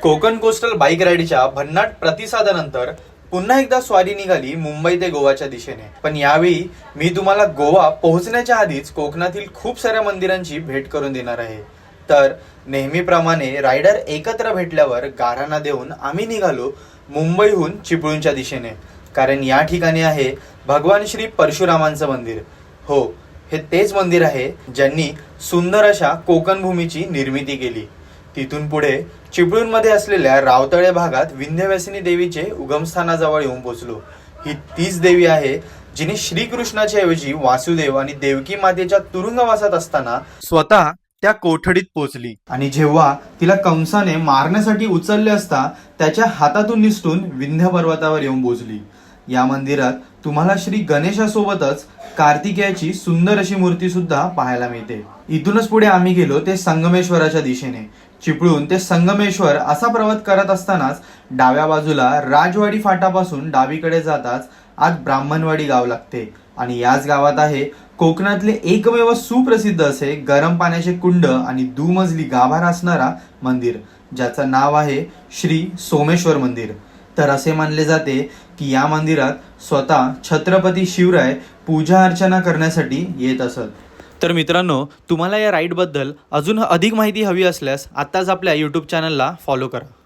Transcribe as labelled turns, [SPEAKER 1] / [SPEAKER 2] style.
[SPEAKER 1] Konkan coastal bike राईडच्या भन्नाट प्रतिसादानंतर पुन्हा एकदा स्वारी निघाली मुंबई ते गोवाच्या दिशेने। पण यावेळी मी तुम्हाला गोवा पोहोचण्याच्या आधीच कोकणातील खूप साऱ्या मंदिरांची भेट करून देणार आहे। तर नेहमीप्रमाणे रायडर एकत्र भेटल्यावर गाराणा देऊन आम्ही निघालो मुंबईहून चिपळूणच्या दिशेने, कारण या ठिकाणी आहे भगवान श्री परशुरामांचं मंदिर। हो, हे तेच मंदिर आहे ज्यांनी सुंदर अशा कोकण भूमीची निर्मिती केली। तिथून पुढे चिपळूणमध्ये असलेल्या रावतळे भागात विंध्यवासिनी देवीचे उगमस्थानाजवळ येऊन पोहोचलो। ही तीच देवी आहे जिने श्रीकृष्णाच्या ऐवजी वासुदेव आणि देवकी मातेच्या तुरुंगवासात असताना स्वतः त्या कोठडीत पोहोचली, आणि जेव्हा तिला कंसाने मारण्यासाठी उचलले असता त्याच्या हातातून निसटून विंध्य पर्वतावर येऊन पोहोचली। या मंदिरात तुम्हाला श्री गणेशासोबतच कार्तिकेयाची सुंदर अशी मूर्ती सुद्धा पाहायला मिळते। इथूनच पुढे आम्ही गेलो ते संगमेश्वराच्या दिशेने। चिपळूण ते संगमेश्वर असा प्रवास करत असतानाच डाव्या बाजूला राजवाडी फाटापासून डावीकडे जाताच आज ब्राह्मणवाडी गाव लागते, आणि याच गावात आहे कोकणातले एकमेव सुप्रसिद्ध असे गरम पाण्याचे कुंड आणि दुमजली गाभारा असणारा मंदिर, ज्याचं नाव आहे श्री सोमेश्वर मंदिर। तर असे मानले जाते की या मंदिरात स्वतः छत्रपती शिवराय पूजा अर्चना करण्यासाठी येत असत। तर मित्रांनो, तुम्हाला या राईडबद्दल अजून अधिक माहिती हवी असल्यास आत्ताच आपल्या यूट्यूब चॅनलला फॉलो करा।